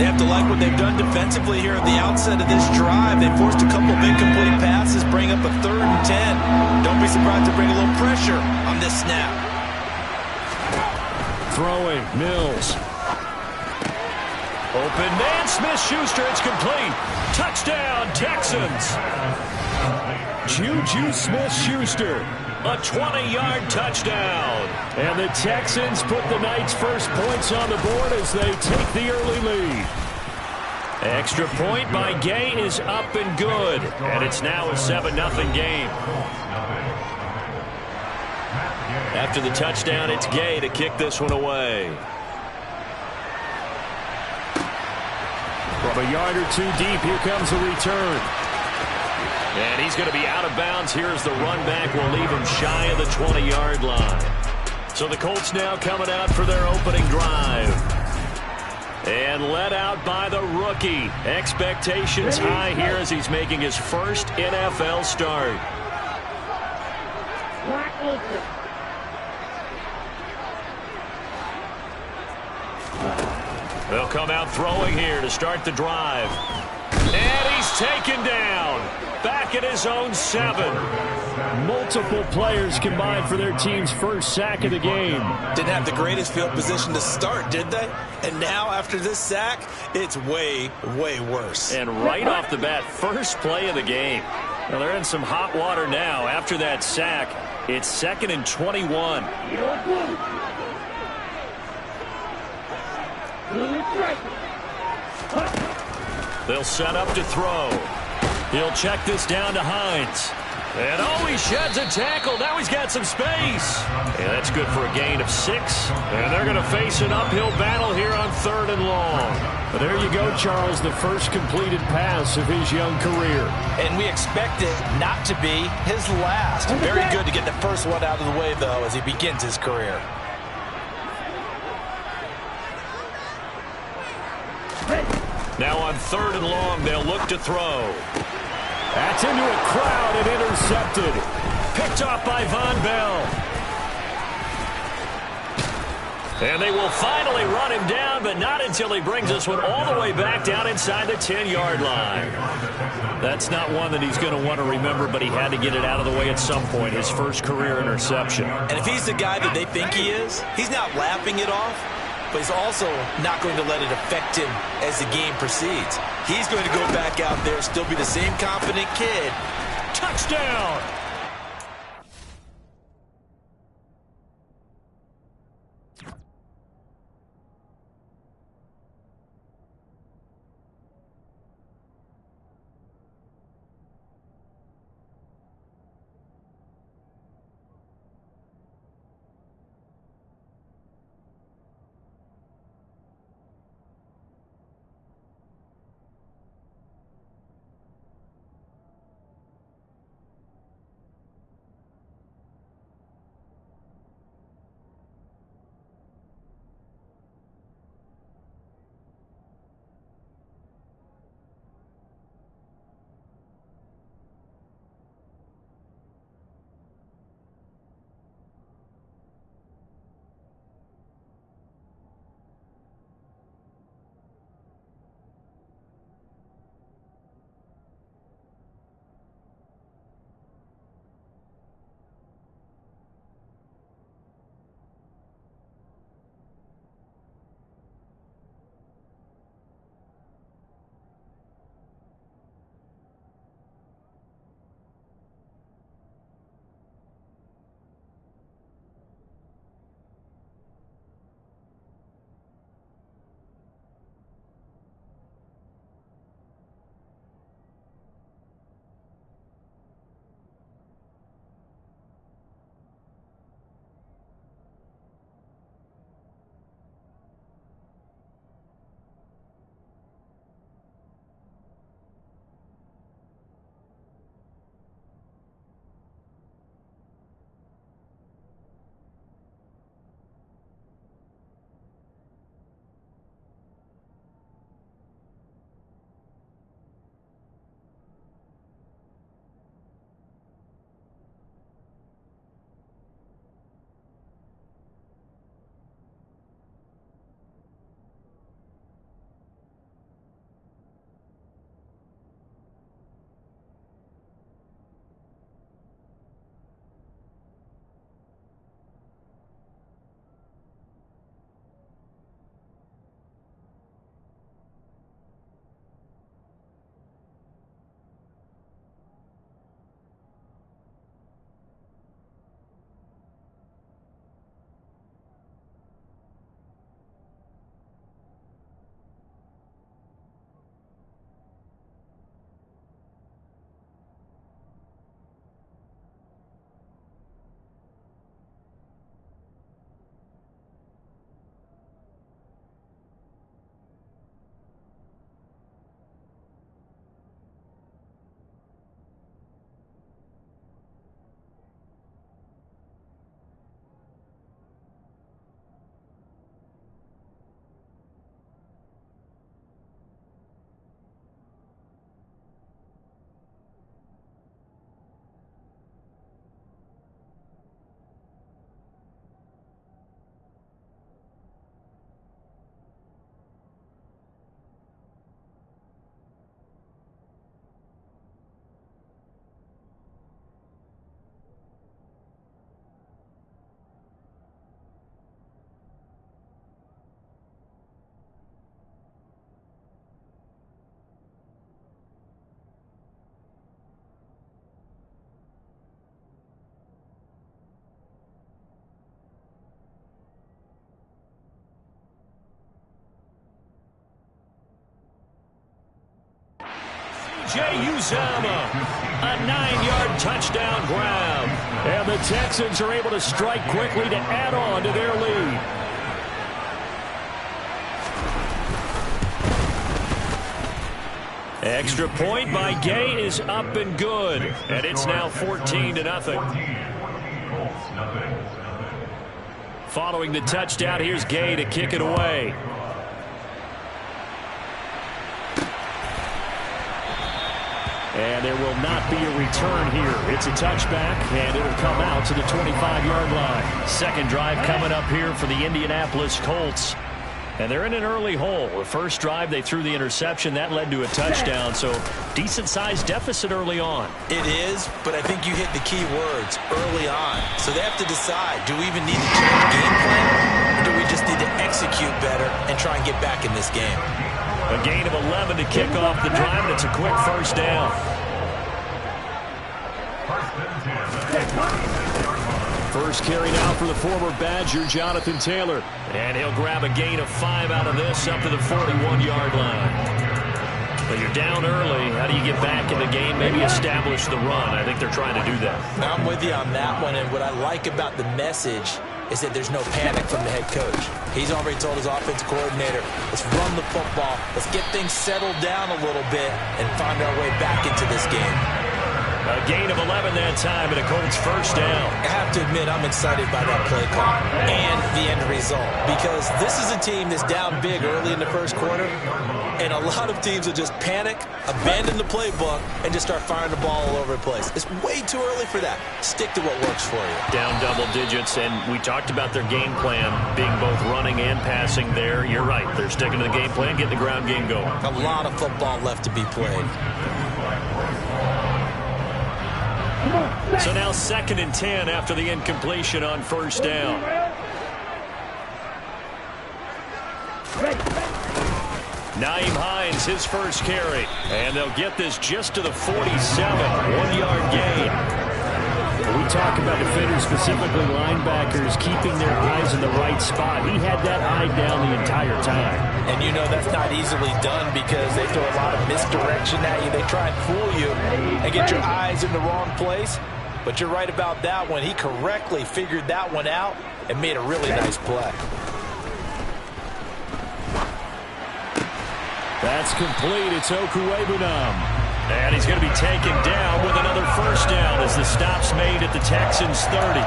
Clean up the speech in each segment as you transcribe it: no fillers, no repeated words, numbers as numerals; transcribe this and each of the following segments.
They have to like what they've done defensively here at the outset of this drive. They forced a couple of incomplete passes, bring up a 3rd and 10. Don't be surprised to bring a little pressure on this snap. Throwing, Mills. Open man, Smith-Schuster, it's complete. Touchdown, Texans. Juju Smith-Schuster, a 20-yard touchdown. And the Texans put the Knights' first points on the board as they take the early lead. Extra point by Gay is up and good. And it's now a 7-0 game. After the touchdown, it's Gay to kick this one away. From a yard or two deep, here comes a return. And he's going to be out of bounds. Here's the run back. Will leave him shy of the 20-yard line. So the Colts now coming out for their opening drive. And led out by the rookie. Expectations high here as he's making his first NFL start. They'll come out throwing here to start the drive. And he's taken down. Back at his own 7. Multiple players combined for their team's first sack of the game. Didn't have the greatest field position to start, did they? And now after this sack, it's way, way worse. And right off the bat, first play of the game. Well, they're in some hot water now. After that sack, it's 2nd and 21. They'll set up to throw. He'll check this down to Hines. And oh, he sheds a tackle. Now he's got some space. And that's good for a gain of 6. And they're going to face an uphill battle here on 3rd and long. But there you go, Charles, the first completed pass of his young career. And we expect it not to be his last. Very good to get the first one out of the way, though, as he begins his career. Now on 3rd and long, they'll look to throw. That's into a crowd and intercepted. Picked off by Von Bell. And they will finally run him down, but not until he brings this one all the way back down inside the 10-yard line. That's not one that he's going to want to remember, but he had to get it out of the way at some point, his first career interception. And if he's the guy that they think he is, he's not laughing it off, but he's also not going to let it affect him as the game proceeds. He's going to go back out there, still be the same confident kid. Touchdown! C.J. Uzomah. A 9-yard touchdown grab. And the Texans are able to strike quickly to add on to their lead. Extra point by Gay is up and good. And it's now 14-0. Following the touchdown, here's Gay to kick it away. And there will not be a return here. It's a touchback, and it'll come out to the 25-yard line. Second drive coming up here for the Indianapolis Colts. And they're in an early hole. The first drive, they threw the interception. That led to a touchdown, so decent-sized deficit early on. It is, but I think you hit the key words, early on. So they have to decide, do we even need to change the game plan, or do we just need to execute better and try and get back in this game? A gain of 11 to kick off the drive, and it's a quick first down. First carry now for the former Badger, Jonathan Taylor. And he'll grab a gain of 5 out of this up to the 41-yard line. But you're down early. How do you get back in the game? Maybe establish the run. I think they're trying to do that. I'm with you on that one, and what I like about the message is that there's no panic from the head coach. He's already told his offensive coordinator, let's run the football, let's get things settled down a little bit and find our way back into this game. A gain of 11 that time, and a Colts first down. I have to admit, I'm excited by that play call and the end result, because this is a team that's down big early in the first quarter, and a lot of teams will just panic, abandon the playbook, and just start firing the ball all over the place. It's way too early for that. Stick to what works for you. Down double digits, and we talked about their game plan being both running and passing there. You're right. They're sticking to the game plan, getting the ground game going. A lot of football left to be played. So now 2nd and 10 after the incompletion on first down. Nyheim Hines, his first carry. And they'll get this just to the 47. 1-yard gain. We talk about defenders, specifically linebackers, keeping their eyes in the right spot. He had that eye down the entire time. And you know that's not easily done because they throw a lot of misdirection at you. They try and fool you and get your eyes in the wrong place. But you're right about that one. He correctly figured that one out and made a really nice play. That's complete. It's Okuwebunam. And he's going to be taken down with another first down as the stop's made at the Texans' 30.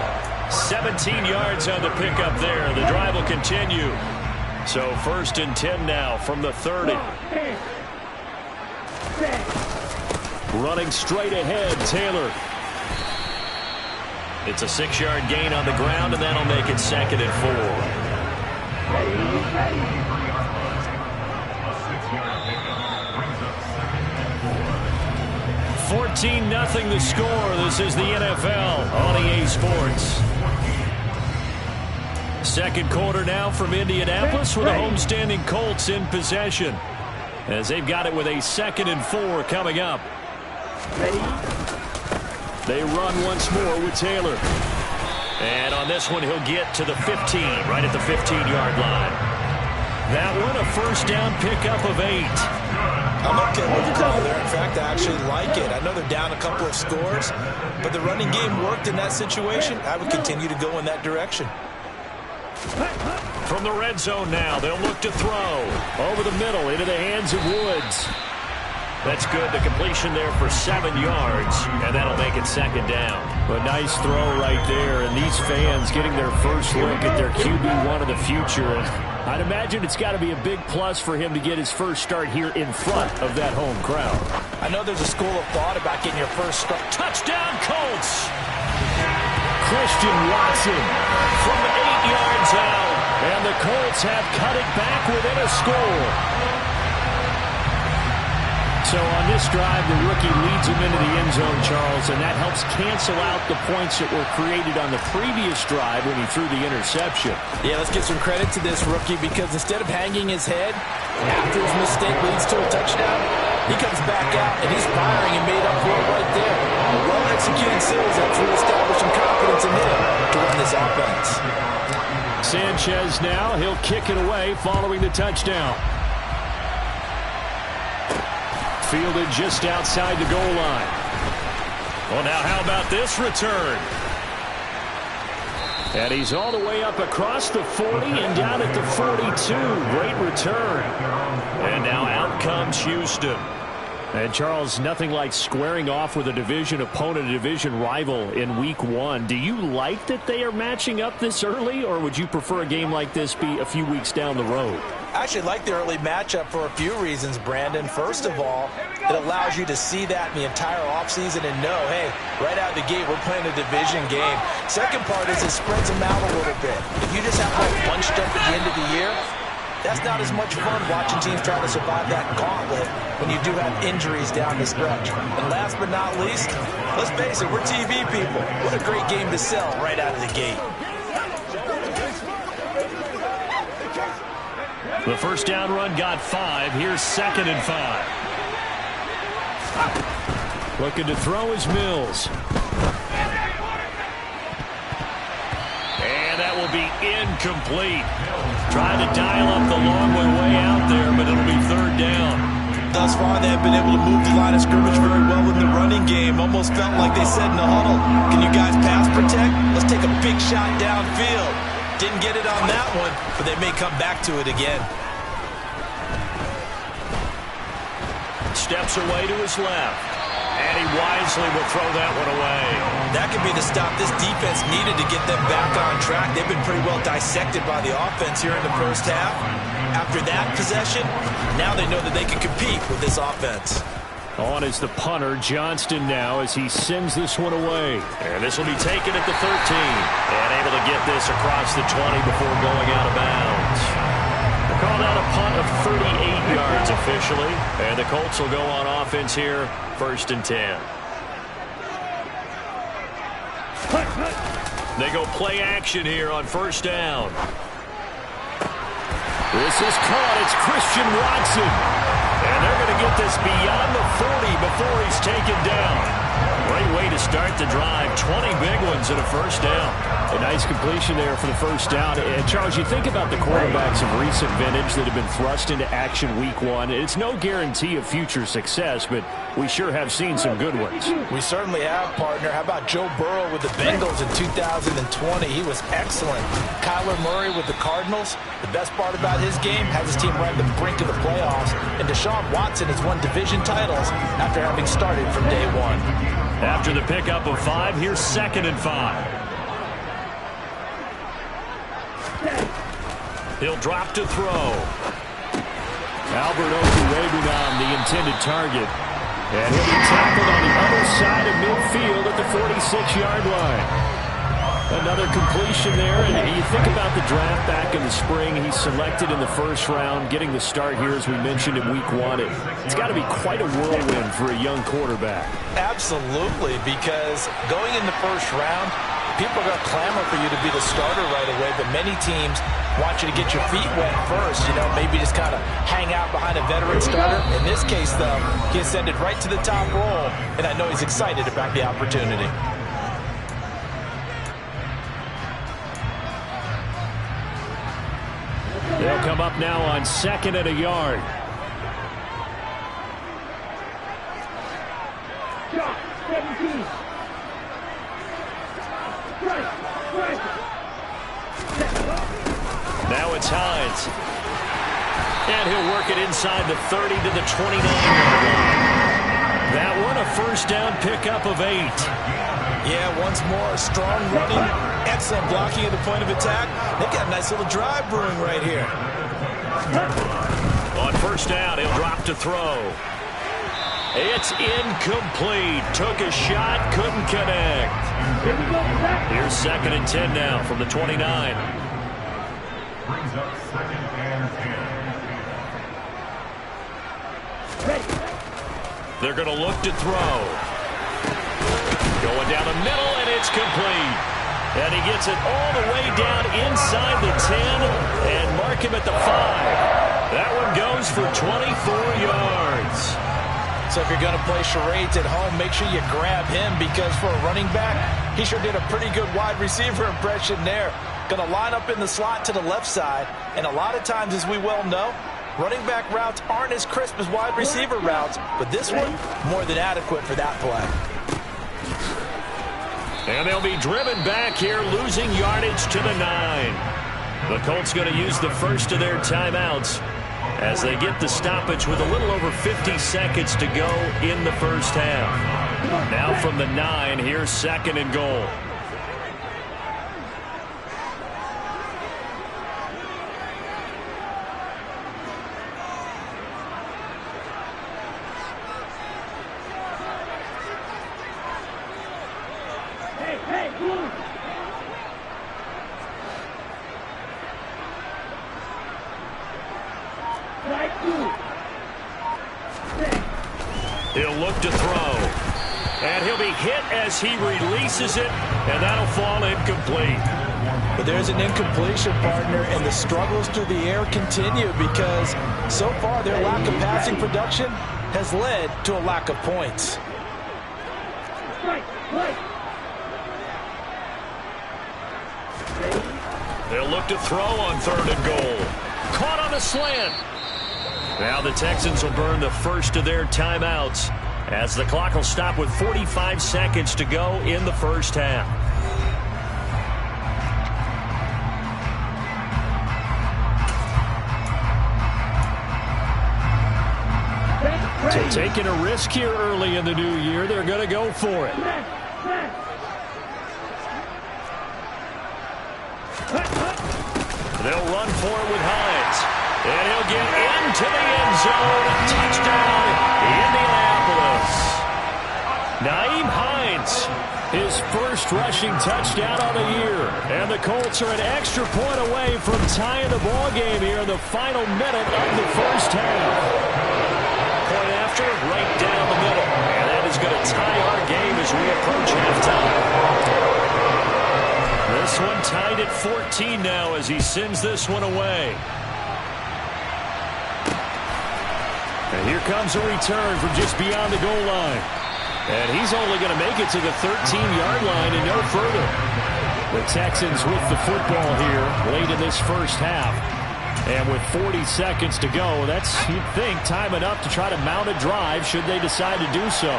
17 yards on the pickup there. The drive will continue. So 1st and 10 now from the 30. Running straight ahead, Taylor. It's a 6-yard gain on the ground, and that'll make it 2nd and 4. 14-0 the score. This is the NFL on EA Sports. Second quarter now from Indianapolis with the homestanding Colts in possession, as they've got it with a 2nd and 4 coming up. They run once more with Taylor. And on this one, he'll get to the 15, right at the 15-yard line. That one, a first down pickup of 8. I'm okay with the call there. In fact, I actually like it. I know they're down a couple of scores, but the running game worked in that situation. I would continue to go in that direction. From the red zone now, they'll look to throw. Over the middle, into the hands of Woods. That's good. The completion there for 7 yards, and that'll make it 2nd down. A nice throw right there, and these fans getting their first look at their QB1 of the future. And I'd imagine it's got to be a big plus for him to get his first start here in front of that home crowd. I know there's a school of thought about getting your first start. Touchdown, Colts! Christian Watson from 8 yards out, and the Colts have cut it back within a score. So on this drive, the rookie leads him into the end zone, Charles, and that helps cancel out the points that were created on the previous drive when he threw the interception. Yeah, let's give some credit to this rookie, because instead of hanging his head after his mistake leads to a touchdown, he comes back out and he's firing and made up for it right there. A well-executed sales effort to establish some confidence in him to run this offense. Sanchez now, he'll kick it away following the touchdown. fielded just outside the goal line. Well, now how about this return? And he's all the way up across the 40 and down at the 42. Great return. And now out comes Houston. And, Charles, nothing like squaring off with a division opponent, a division rival in Week 1. Do you like that they are matching up this early, or would you prefer a game like this be a few weeks down the road? I actually like the early matchup for a few reasons, Brandon. First of all, it allows you to see that in the entire offseason and know, hey, right out of the gate, we're playing a division game. Second part is it spreads them out a little bit. If you just have like bunched up at the end of the year, that's not as much fun watching teams try to survive that gauntlet when you do have injuries down the stretch. And last but not least, let's face it, we're TV people. What a great game to sell right out of the gate. The first down run got 5. Here's 2nd and 5. Looking to throw is Mills. And that will be incomplete. Trying to dial up the long way out there, but it'll be 3rd down. Thus far, they have been able to move the line of scrimmage very well in the running game. Almost felt like they said in the huddle, can you guys pass protect? Let's take a big shot downfield. Didn't get it on that one, but they may come back to it again. Steps away to his left. And he wisely will throw that one away. That could be the stop this defense needed to get them back on track. They've been pretty well dissected by the offense here in the first half. After that possession, now they know that they can compete with this offense. On is the punter, Johnston, now as he sends this one away. And this will be taken at the 13. And able to get this across the 20 before going out of bounds. They call that a punt of 38 yards officially. And the Colts will go on offense here, 1st and 10. They go play action here on 1st down. This is caught. It's Christian Watson. And they're going to get this beyond the 40 before he's taken down. Great way to start the drive. 20 big ones and a 1st down. A nice completion there for the 1st down. And Charles, you think about the quarterbacks of recent vintage that have been thrust into action Week 1. It's no guarantee of future success, but we sure have seen some good ones. We certainly have, partner. How about Joe Burrow with the Bengals in 2020? He was excellent. Kyler Murray with the Cardinals. The best part about his game, has his team right at the brink of the playoffs. And Deshaun Watson has won division titles after having started from day 1. After the pickup of 5, here's 2nd and 5. He'll drop to throw. Albert Okwuegbunam, the intended target. And he'll be tackled on the other side of midfield at the 46-yard line. Another completion there, and you think about the draft back in the spring. He's selected in the 1st round, getting the start here, as we mentioned, in Week 1. It's got to be quite a whirlwind for a young quarterback. Absolutely, because going in the 1st round, people are going to clamor for you to be the starter right away, but many teams want you to get your feet wet first, maybe just kind of hang out behind a veteran starter. In this case, though, he ascended right to the top role, and I know he's excited about the opportunity. They'll come up now on 2nd and a yard. Now it's Hines. And he'll work it inside the 30 to the 29-yard line. That one a 1st down pickup of 8. Yeah, once more, strong running, excellent blocking at the point of attack. They've got a nice little drive brewing right here. On 1st down, he'll drop to throw. It's incomplete. Took a shot, couldn't connect. Here's 2nd and 10 now from the 29. Brings up 2nd and 10. They're going to look to throw. Going down the middle, and it's complete. And he gets it all the way down inside the 10 and mark him at the 5. That one goes for 24 yards. So if you're going to play charades at home, make sure you grab him, because for a running back, he sure did a pretty good wide receiver impression there. Going to line up in the slot to the left side, and a lot of times, as we well know, Running back routes aren't as crisp as wide receiver routes, but this one, more than adequate for that play. And they'll be driven back here, losing yardage to the 9. The Colts going to use the first of their timeouts as they get the stoppage with a little over 50 seconds to go in the first half. Now from the 9, here's 2nd and goal. He'll look to throw. And he'll be hit as he releases it, and that'll fall incomplete. But there's an incompletion, partner, and the struggles through the air continue because so far their lack of passing production has led to a lack of points. They'll look to throw on 3rd and goal. Caught on a slant. Now the Texans will burn the first of their timeouts as the clock will stop with 45 seconds to go in the first half. So taking a risk here early in the new year, they're going to go for it. They'll run for it with Hines. And he'll get into the end zone. Touchdown, Indianapolis. Nyheim Hines, his first rushing touchdown on the year. And the Colts are an extra point away from tying the ball game here in the final minute of the first half. Point after, right down the middle. And that is going to tie our game as we approach halftime. This one tied at 14 now as he sends this one away. And here comes a return from just beyond the goal line. And he's only going to make it to the 13-yard line and no further. The Texans with the football here late in this first half. And with 40 seconds to go, that's, you'd think, time enough to try to mount a drive should they decide to do so.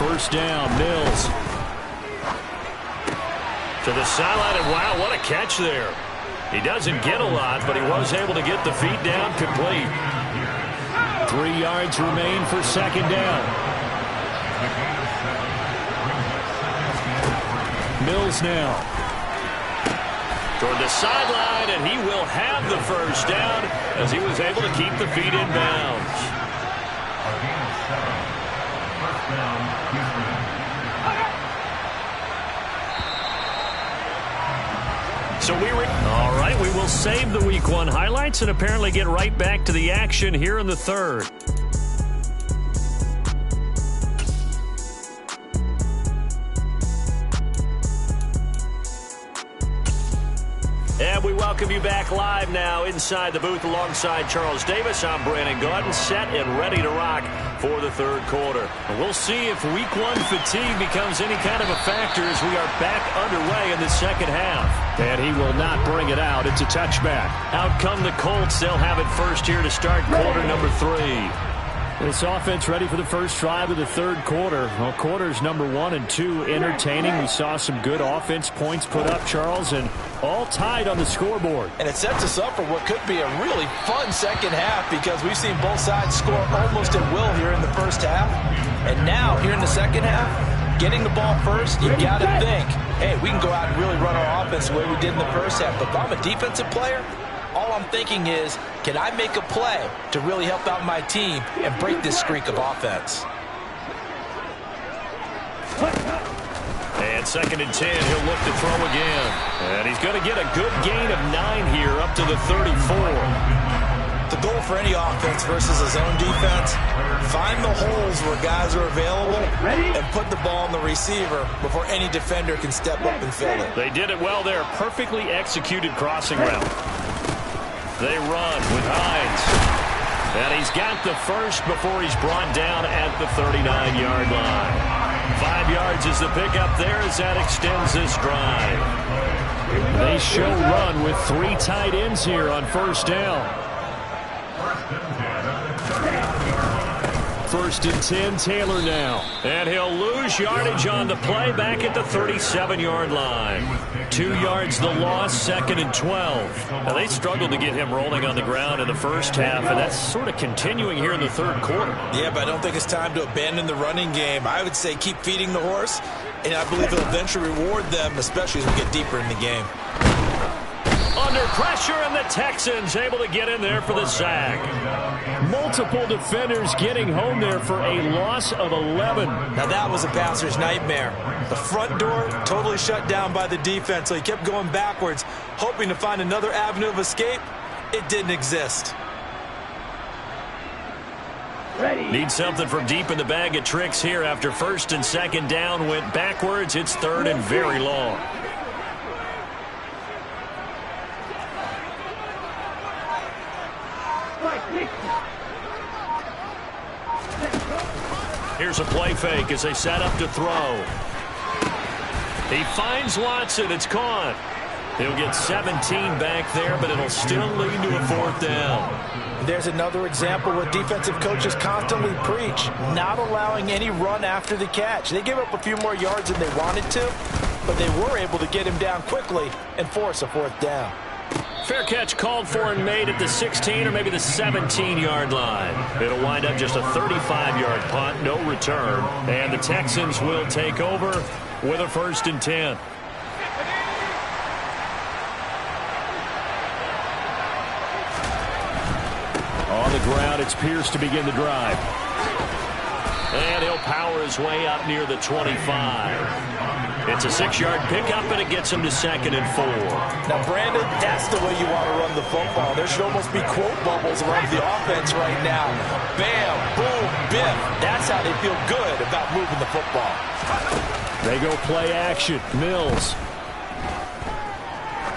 First down, Mills. To the sideline, and wow, what a catch there. He doesn't get a lot, but he was able to get the feet down complete. 3 yards remain for 2nd down. Mills now. Toward the sideline, and he will have the first down as he was able to keep the feet in bounds. So all right, we will save the Week 1 highlights and apparently get right back to the action here in the 3rd. And we welcome you back live now inside the booth alongside Charles Davis. I'm Brandon Gaudin, set and ready to rock for the 3rd quarter. And we'll see if Week 1 fatigue becomes any kind of a factor as we are back underway in the 2nd half. And he will not bring it out. It's a touchback. Out come the Colts. They'll have it first here to start quarter number 3. This offense ready for the first drive of the 3rd quarter. Well, quarters number 1 and 2 entertaining. We saw some good offense points put up, Charles, and all tied on the scoreboard. And it sets us up for what could be a really fun 2nd half because we've seen both sides score almost at will here in the first half. And now, here in the 2nd half, getting the ball first, you got to think, hey, we can go out and really run our offense the way we did in the first half. But if I'm a defensive player, all I'm thinking is, can I make a play to really help out my team and break this streak of offense? And 2nd and 10, he'll look to throw again. And he's going to get a good gain of 9 here up to the 34. The goal for any offense versus a zone defense, find the holes where guys are available and put the ball on the receiver before any defender can step up and fill it. They did it well there. Perfectly executed crossing route. They run with Hines. And he's got the first before he's brought down at the 39-yard line. 5 yards is the pickup there as that extends this drive. They show run with 3 tight ends here on first down. First and 10, Taylor now. And he'll lose yardage on the play back at the 37-yard line. 2 yards the loss, second and 12. Now, they struggled to get him rolling on the ground in the first half, and that's sort of continuing here in the third quarter. Yeah, but I don't think it's time to abandon the running game. I would say keep feeding the horse, and I believe he'll eventually reward them, especially as we get deeper in the game. Under pressure, and the Texans able to get in there for the sack. Multiple defenders getting home there for a loss of 11. Now that was a passer's nightmare. The front door totally shut down by the defense, so he kept going backwards, hoping to find another avenue of escape. It didn't exist. Need something from deep in the bag of tricks here after first and second down went backwards. It's third and very long. Here's a play fake as they set up to throw. He finds Watson. It's caught. He'll get 17 back there, but it'll still lead to a fourth down. There's another example where defensive coaches constantly preach, not allowing any run after the catch. They gave up a few more yards than they wanted to, but they were able to get him down quickly and force a fourth down. Fair catch called for and made at the 16 or maybe the 17-yard line. It'll wind up just a 35-yard punt, no return. And the Texans will take over with a first and 10. On the ground, it's Pierce to begin the drive. And he'll power his way up near the 25. It's a 6-yard pickup, and it gets him to second and 4. Now, Brandon, that's the way you want to run the football. There should almost be quote bubbles around the offense right now. Bam, boom, biff. That's how they feel good about moving the football. They go play action. Mills.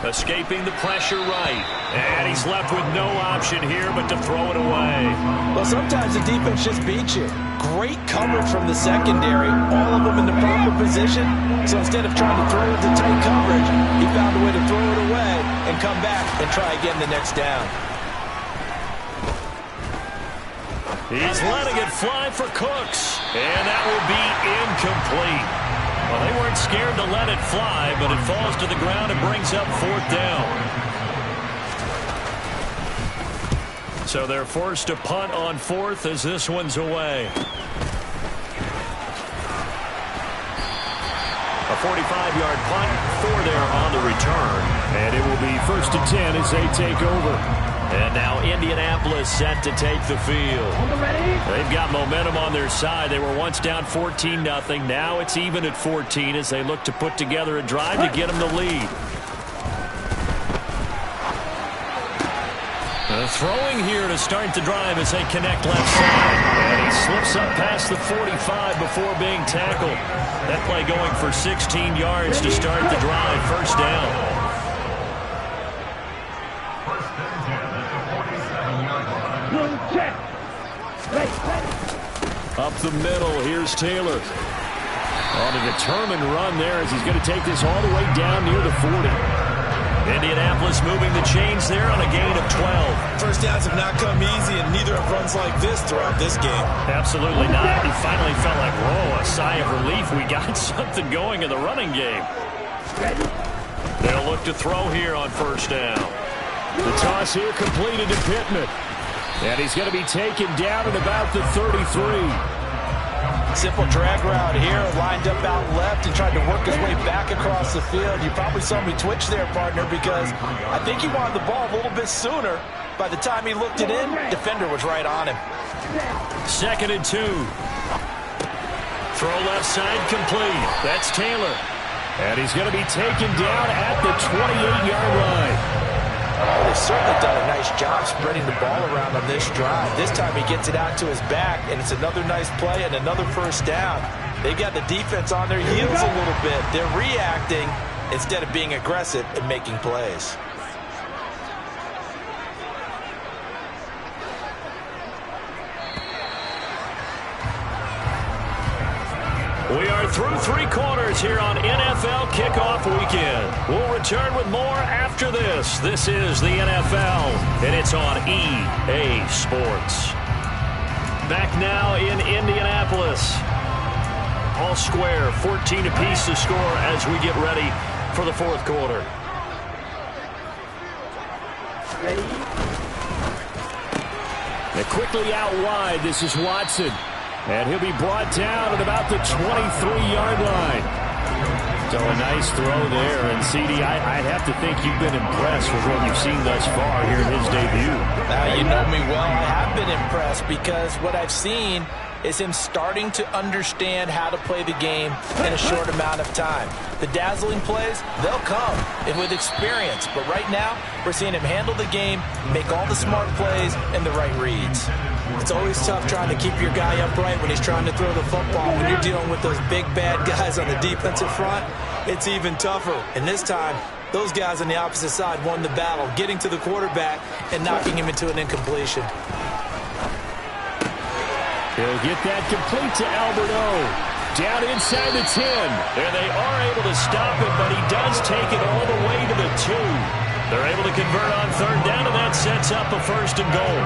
Escaping the pressure right. And he's left with no option here but to throw it away. Well, sometimes the defense just beats you. Great coverage from the secondary. All of them in the proper position. So instead of trying to throw into tight coverage, he found a way to throw it away and come back and try again the next down. He's letting it fly for Cooks. And that will be incomplete. Well, they weren't scared to let it fly, but it falls to the ground and brings up fourth down. So they're forced to punt on fourth as this one's away. A 45-yard punt, 4 there on the return. And it will be first and 10 as they take over. And now Indianapolis set to take the field. They've got momentum on their side. They were once down 14-0. Now it's even at 14 as they look to put together a drive to get them the lead. Throwing here to start the drive as they connect left side. And he slips up past the 45 before being tackled. That play going for 16 yards to start the drive. First down. Up the middle, here's Taylor. On a determined run there as he's going to take this all the way down near the 40. Indianapolis moving the chains there on a gain of 12. First downs have not come easy, and neither have runs like this throughout this game. Absolutely not. He finally felt like, whoa, a sigh of relief. We got something going in the running game. They'll look to throw here on first down. The toss here completed to Pittman. And he's going to be taken down at about the 33. Simple drag route here, lined up out left and tried to work his way back across the field. You probably saw me twitch there, partner, because I think he wanted the ball a little bit sooner. By the time he looked it in, defender was right on him. Second and 2. Throw left side complete. That's Taylor. And he's going to be taken down at the 28-yard line. Oh, they've certainly done a nice job spreading the ball around on this drive. This time he gets it out to his back, and it's another nice play and another first down. They've got the defense on their heels a little bit. They're reacting instead of being aggressive and making plays. We are through 3 quarters here on NFL Kickoff Weekend. We'll return with more after this. This is the NFL, and it's on EA Sports. Back now in Indianapolis. All square, 14 apiece to score as we get ready for the fourth quarter. They're quickly out wide. This is Watson. And he'll be brought down at about the 23-yard line. So a nice throw there. And, CD, I'd have to think you've been impressed with what you've seen thus far here in his debut. Now, you know me well. I have been impressed because what I've seen is him starting to understand how to play the game in a short amount of time. The dazzling plays, they'll come and with experience. But right now, we're seeing him handle the game, make all the smart plays, and the right reads. It's always tough trying to keep your guy upright when he's trying to throw the football. When you're dealing with those big, bad guys on the defensive front, it's even tougher. And this time, those guys on the opposite side won the battle, getting to the quarterback and knocking him into an incompletion. He'll get that complete to Alberto. Down inside the 10. And they are able to stop it, but he does take it all the way to the 2. They're able to convert on third down, and that sets up a 1st and goal.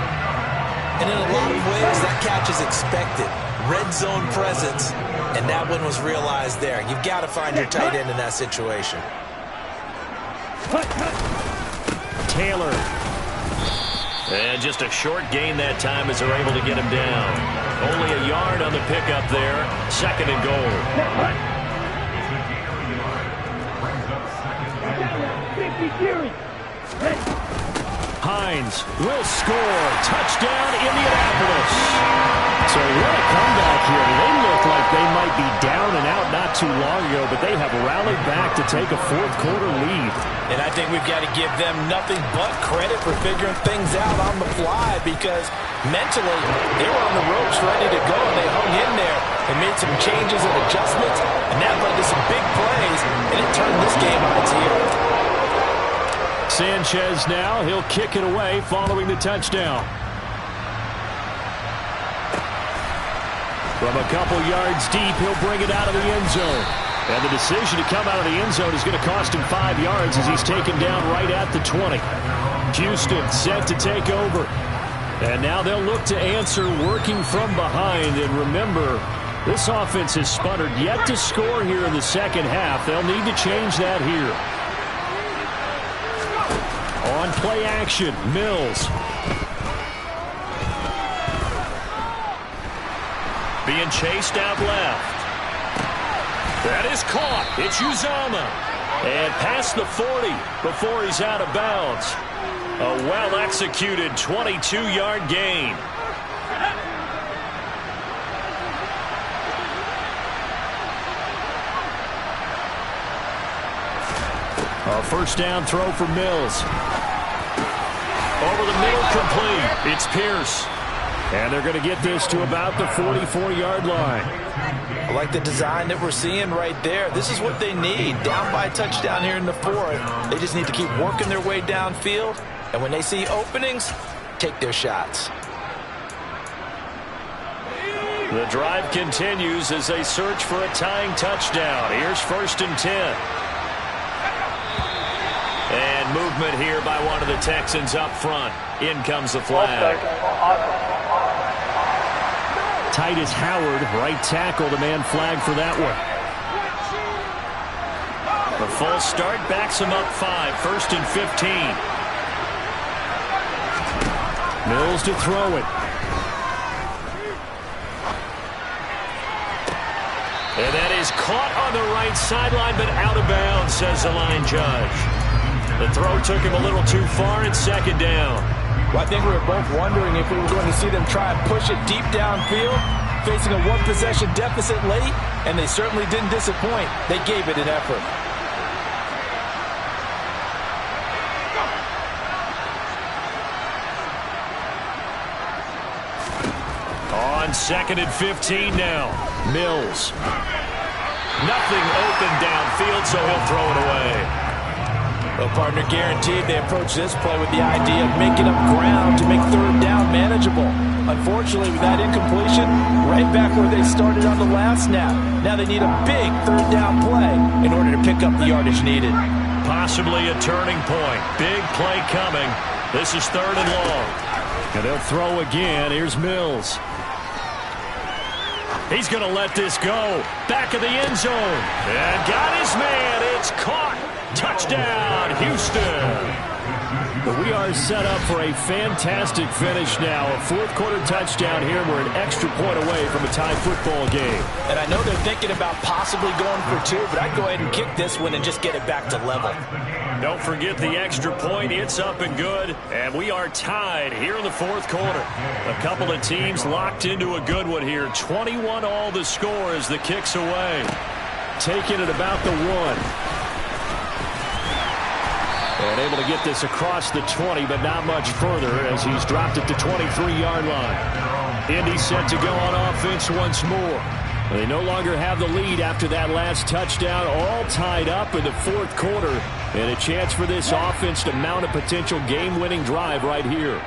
And in a lot of ways, that catch is expected. Red zone presence, and that one was realized there. You've got to find your tight end in that situation. Taylor. And just a short gain that time as they're able to get him down. Only a yard on the pickup there. 2nd and goal. Hines will score. Touchdown, Indianapolis. So what a comeback here. They look like they might be down and out not too long ago, but they have rallied back to take a fourth quarter lead. And I think we've got to give them nothing but credit for figuring things out on the fly because mentally they were on the ropes ready to go and they hung in there and made some changes and adjustments, and that led to some big plays, and it turned this game on its heel. Sanchez now, he'll kick it away following the touchdown. From a couple yards deep, he'll bring it out of the end zone. And the decision to come out of the end zone is going to cost him 5 yards as he's taken down right at the 20. Houston set to take over. And now they'll look to answer working from behind. And remember, this offense has sputtered yet to score here in the second half. They'll need to change that here. On play action, Mills. Being chased out left. That is caught. It's Uzama. And past the 40 before he's out of bounds. A well-executed 22-yard gain. A first down throw for Mills. Over the middle, complete. It's Pierce. And they're going to get this to about the 44-yard line. I like the design that we're seeing right there. This is what they need. Down by a touchdown here in the 4th. They just need to keep working their way downfield. And when they see openings, take their shots. The drive continues as they search for a tying touchdown. Here's 1st and 10. And movement here by one of the Texans up front. In comes the flag. Titus Howard, right tackle, the man flagged for that one. The false start backs him up 5, 1st and 15. Mills to throw it. And that is caught on the right sideline, but out of bounds, says the line judge. The throw took him a little too far. It's 2nd down. Well, I think we were both wondering if we were going to see them try and push it deep downfield, facing a one-possession deficit late, and they certainly didn't disappoint. They gave it an effort. On 2nd and 15 now. Mills. Nothing open downfield, so he'll throw it away. Well, partner, guaranteed they approach this play with the idea of making up ground to make 3rd down manageable. Unfortunately, with that incompletion, right back where they started on the last snap. Now they need a big 3rd down play in order to pick up the yardage needed. Possibly a turning point. Big play coming. This is 3rd and long. And they'll throw again. Here's Mills. He's going to let this go. Back of the end zone. And got his man. It's caught. Touchdown, Houston. But we are set up for a fantastic finish now. A fourth-quarter touchdown here. We're an extra point away from a tie football game. And I know they're thinking about possibly going for two, but I'd go ahead and kick this one and just get it back to level. Don't forget the extra point. It's up and good. And we are tied here in the fourth quarter. A couple of teams locked into a good one here. 21 all the score as the kick's away. Taking it about the 1. And able to get this across the 20, but not much further as he's dropped it to 23-yard line. Indy set to go on offense once more. They no longer have the lead after that last touchdown, all tied up in the fourth quarter. And a chance for this offense to mount a potential game-winning drive right here.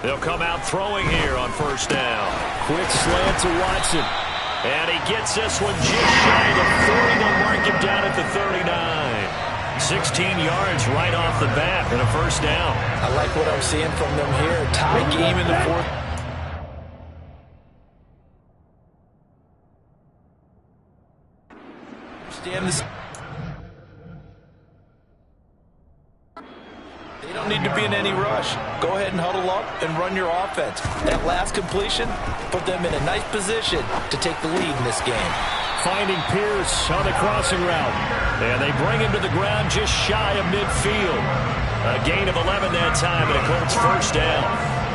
They'll come out throwing here on first down. Quick slant to Watson. And he gets this one just shy of the 40. They'll mark him down at the 39. 16 yards right off the bat and a first down. I like what I'm seeing from them here. Tie game in the fourth. Understand this. They don't need to be in any rush. Go ahead and huddle up and run your offense. That last completion put them in a nice position to take the lead in this game. Finding Pierce on the crossing route. And they bring him to the ground just shy of midfield. A gain of 11 that time and a Colts first down.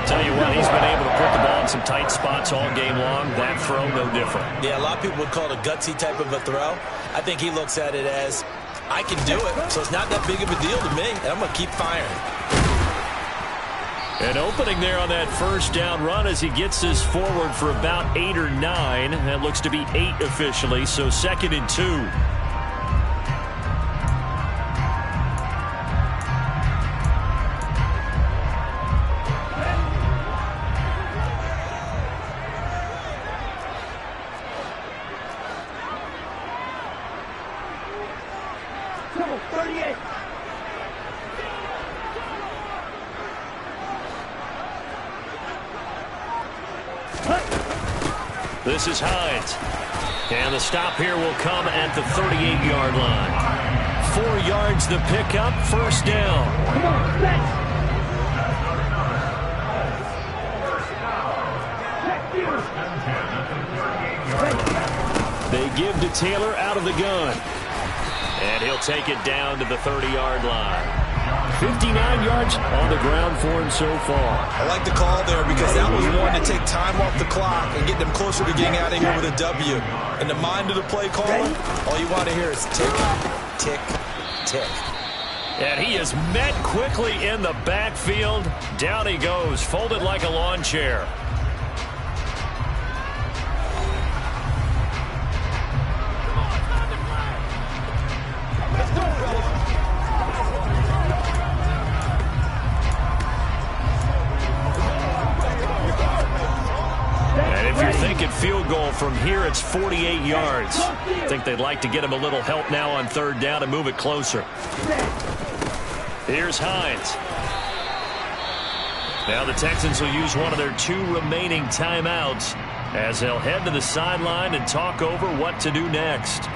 Tell you what, he's been able to put the ball in some tight spots all game long. That throw, no different. Yeah, a lot of people would call it a gutsy type of a throw. I think he looks at it as, I can do it, so it's not that big of a deal to me, and I'm going to keep firing. An opening there on that first down run as he gets this forward for about 8 or 9. That looks to be 8 officially, so 2nd and 2. This is Hines. And the stop here will come at the 38-yard line. 4 yards the pickup, first down. They give to Taylor out of the gun. And he'll take it down to the 30-yard line. 59 yards on the ground for him so far. I like the call there because that was one to take time off the clock and get them closer to getting out of here with a W. In the mind of the play caller, all you want to hear is tick, tick, tick. And he is met quickly in the backfield. Down he goes, folded like a lawn chair. Field goal from here, it's 48 yards. I think they'd like to get him a little help now on third down and move it closer. Here's Hines. Now the Texans will use one of their 2 remaining timeouts as they'll head to the sideline and talk over what to do next.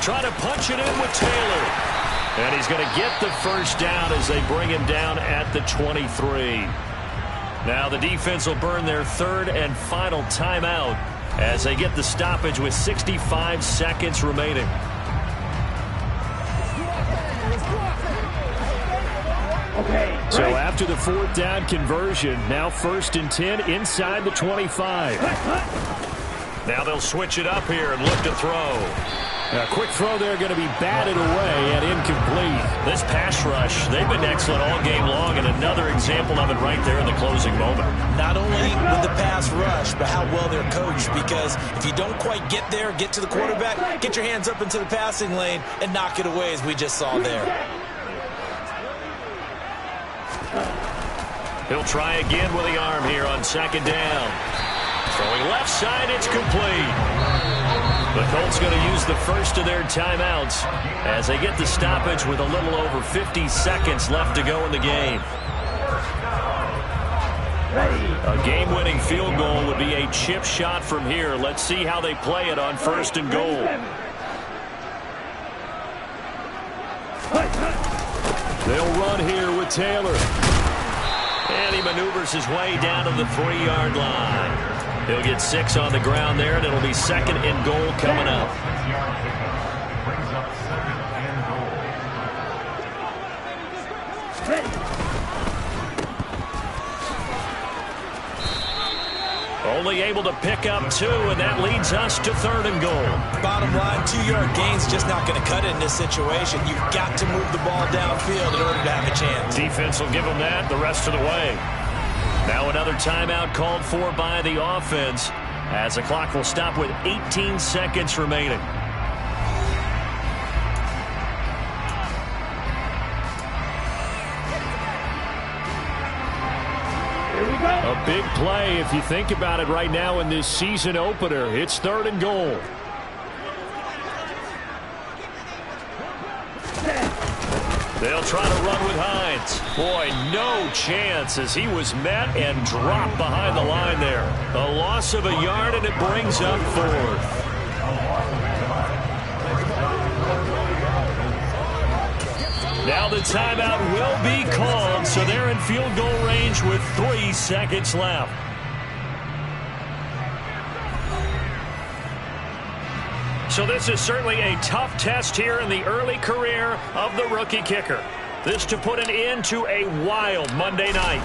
Trying to punch it in with Taylor. And he's going to get the first down as they bring him down at the 23. Now the defense will burn their 3rd and final timeout as they get the stoppage with 65 seconds remaining. So after the 4th down conversion, now 1st and 10 inside the 25. Now they'll switch it up here and look to throw. A quick throw there going to be batted away and incomplete. This pass rush, they've been excellent all game long, and another example of it right there in the closing moment. Not only with the pass rush, but how well they're coached, because if you don't quite get there, get to the quarterback, get your hands up into the passing lane and knock it away, as we just saw there. He'll try again with the arm here on 2nd down. Throwing left side, it's complete. The Colts going to use the first of their timeouts as they get the stoppage with a little over 50 seconds left to go in the game. A game-winning field goal would be a chip shot from here. Let's see how they play it on 1st and goal. They'll run here with Taylor. And he maneuvers his way down to the 3-yard line. He'll get 6 on the ground there, and it'll be 2nd and goal coming up. Only able to pick up 2, and that leads us to 3rd and goal. Bottom line, 2-yard gain's just not going to cut it in this situation. You've got to move the ball downfield in order to have a chance. Defense will give them that the rest of the way. Now another timeout called for by the offense as the clock will stop with 18 seconds remaining. A big play if you think about it right now in this season opener. It's 3rd and goal. They'll try to run with Hines. Boy, no chance as he was met and dropped behind the line there. A loss of a yard, and it brings up 4th. Now the timeout will be called, so they're in field goal range with 3 seconds left. So this is certainly a tough test here in the early career of the rookie kicker. This to put an end to a wild Monday night.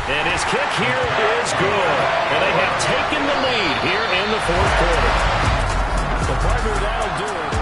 And his kick here is good. And they have taken the lead here in the 4th quarter. So partner, that'll do it.